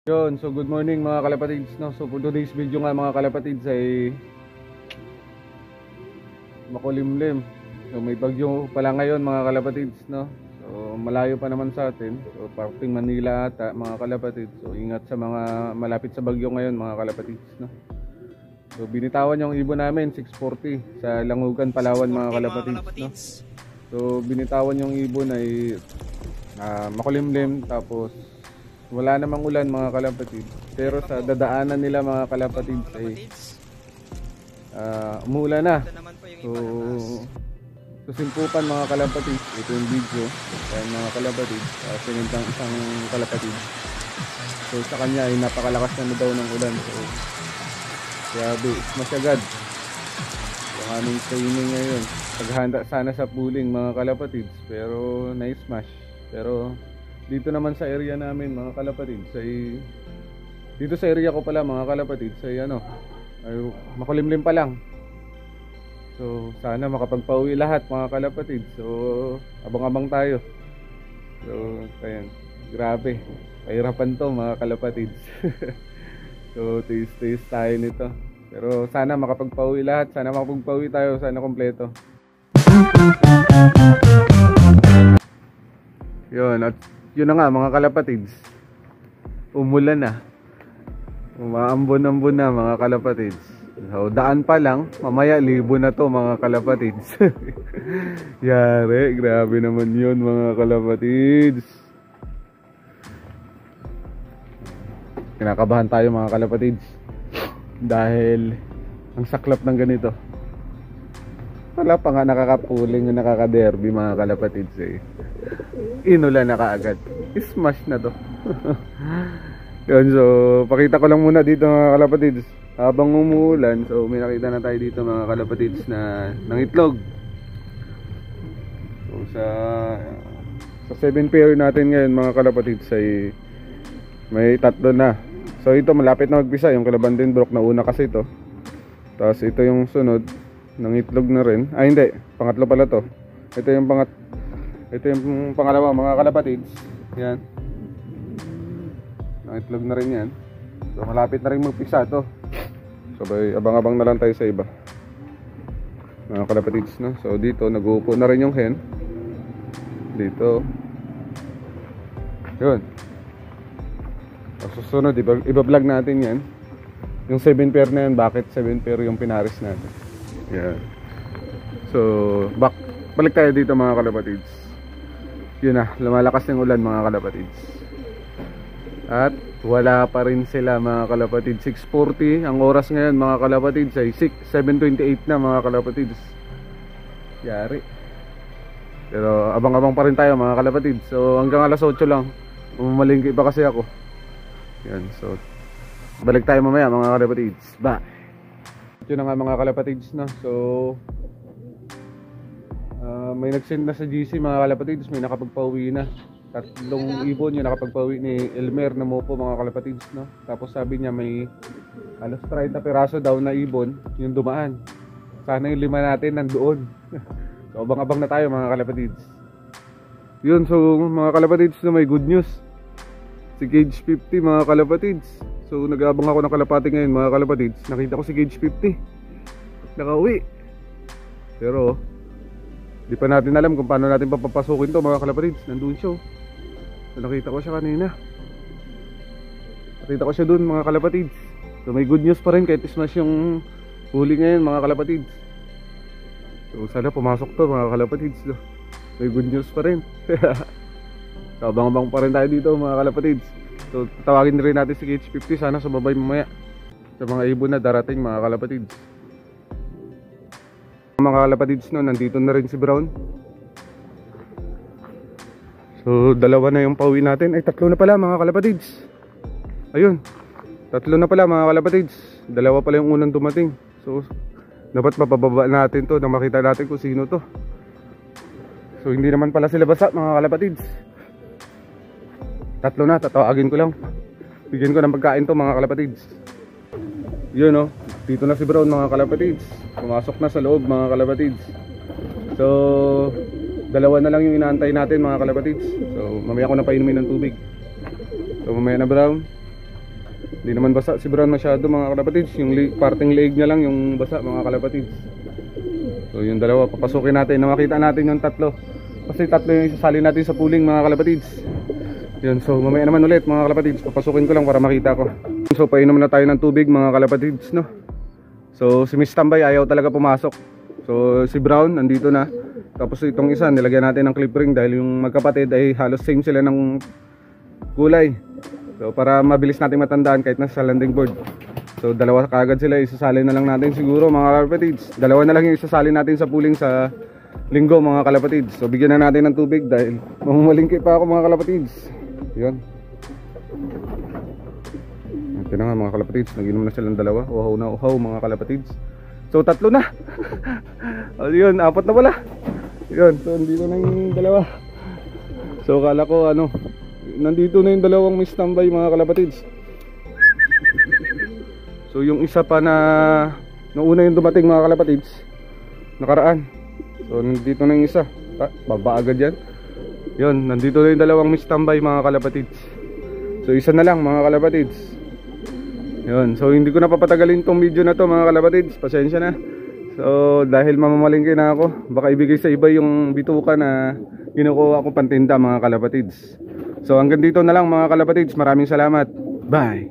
Yun, so good morning mga kalapatids, no? So for today's video nga mga kalapatids ay makulimlim. So may bagyo pala ngayon mga kalapatids, no? So malayo pa naman sa atin. So parting Manila ata mga kalapatids. So ingat sa mga malapit sa bagyo ngayon mga kalapatids, no? So binitawan yung ibon namin 640 sa Langugan, Palawan mga kalapatids, no? So binitawan yung ibon ay makulimlim, tapos wala namang ulan mga kalapatid, pero sa dadaanan nila mga kalapatid ay umulan na. So simpukan mga kalapatid, ito yung video kaya mga kalapatid, sinintang isang kalapatid. So sa kanya ay napakalakas na daw ng ulan. So grabe, smash agad yung aming training ngayon. Paghanda sana sa pooling mga kalapatid, pero na-smash. Pero dito naman sa area namin mga kalapatid, dito sa area ko pala mga kalapatid, ay makulimlim pa lang. So sana makapagpauwi lahat mga kalapatid. So abang-abang tayo. So ayan, grabe, kahirapan to mga kalapatid. So tiis tayo nito, pero sana makapagpauwi lahat, sana makapagpauwi tayo, sana kompleto. Yun, at yun na nga mga kalapatids, umulan na, umaambon-ambon na mga kalapatids. So daan pa lang, mamaya libo na to mga kalapatids. Yari, grabe naman yun mga kalapatids. Kinakabahan tayo mga kalapatids dahil ang saklap ng ganito. Wala pa nga nakakapuling, nakaka-derby mga kalapatids eh. Inulan na kaagad, smash na to. Yun, so pakita ko lang muna dito mga kalapatids habang umuulan. So may nakita na tayo dito mga kalapatids na ng itlog. So sa 7 pair natin ngayon mga kalapatids ay may 3 na. So ito malapit na magpisa, yung Calabandin Brook na una kasi ito. Tapos ito yung sunod ng itlog na rin. Ay hindi, pangatlo pala to. Ito yung pangalawa mga kalapatids. Yan, ng itlog na rin yan. So malapit na rin magpisa to. So abang-abang na lang tayo sa iba mga kalapatids, no? So dito nag-uupo na rin yung hen. Dito. Yun. So susunod iba-vlog natin yan, yung 7 pair na yan, bakit 7 pair yung pinaris natin. Yan. So balik tayo dito mga kalapatids. Yun na, lumalakas yung ulan mga kalapatids. At wala pa rin sila mga kalapatids. 6:40 ang oras ngayon mga kalapatids ay 7:28 na mga kalapatids. Yari. Pero abang-abang pa rin tayo mga kalapatids. So hanggang alas 8 lang. Umamalingki pa kasi ako. Yan, so balik tayo mamaya mga kalapatids. Bye. Yun na nga mga kalapatids na. So may nag-send na sa GC mga kalapatids, may nakapagpauwi na. 3 ibon yung nakapagpauwi ni Elmer na Mopo mga kalapatids, no? Tapos sabi niya may alas 30 piraso daw na ibon yung dumaan. Sana yung 5 natin nandoon. So abang-abang na tayo mga kalapatids. Yun, so mga kalapatids na may good news. Si Gauge 50 mga kalapatids. So nag-aabang ako ng kalapati ngayon mga kalapatids. Nakita ko si Gauge 50 nakauwi. Pero di pa natin alam kung paano natin papapasukin to mga kalapatids. Nandun siya. So nakita ko siya kanina. Nakita ko siya dun mga kalapatids. So may good news pa rin kahit smash yung huli ngayon mga kalapatids. So sana pumasok to mga kalapatids, no? May good news pa rin. So abang-abang pa rin tayo dito mga kalapatids. So tawagin rin natin si KH50, sana sumabay mamaya sa mga ibon na darating mga kalapatids. Mga kalapatids, no, nandito na rin si Brown. So 2 na yung pauwi natin. Ay 3 na pala mga kalapatids. Ayun, 3 na pala mga kalapatids. 2 pala yung unang dumating. So dapat mapababa natin to na makita natin kung sino to. So hindi naman pala sila basa mga kalapatids. 3 na, tatawagin ko lang. Bigyan ko ng pagkain to mga kalapatids. Yun, no, dito na si Brown mga kalapatids. Pumasok na sa loob mga kalapatids. So 2 na lang yung inaantay natin mga kalapatids. So mamaya ko na painumin ng tubig. So mamaya na Brown. Hindi naman basa si Brown masyado mga kalapatids. Yung parting leg niya lang yung basa mga kalapatids. So yung dalawa papasukin natin na makita natin yung tatlo. Kasi tatlo yung isasali natin sa pooling mga kalapatids. Yun, so mamaya naman ulit mga kalapatids. Papasukin ko lang para makita ko. So painom na tayo ng tubig mga kalapatids, no? So si Miss Tambay ayaw talaga pumasok. So si Brown nandito na. Tapos itong isa nilagyan natin ng clip ring dahil yung magkapatid ay halos same sila ng kulay. So para mabilis natin matandaan kahit nasa landing board. So dalawa kaagad sila, isasali na lang natin siguro mga kalapatids. Dalawa na lang yung isasali natin sa pooling sa linggo mga kalapatids. So bigyan na natin ng tubig dahil mamumalingki pa ako mga kalapatids. Yun. Ito na nga mga kalapatids, nag-inom na silang dalawa. Uhaw na uhaw mga kalapatids. So tatlo na. O yun, apat na pala. Yun, so nandito na yung dalawa. So kala ko ano, nandito na yung dalawang Miss Tambay mga kalapatids. So yung isa pa na nung una yung dumating mga kalapatids, nakaraan. So nandito na yung isa. Baba agad yan. Yun, nandito na yung dalawang Miss Tambay mga kalapatids. So isa na lang mga kalapatids. Yun, so hindi ko na papatagalin tong video na to mga kalapatids. Pasensya na. So dahil mamamalingki na ako, baka ibigay sa iba yung bituka na kinukuha ko pantinda mga kalapatids. So hanggang dito na lang mga kalapatids. Maraming salamat. Bye.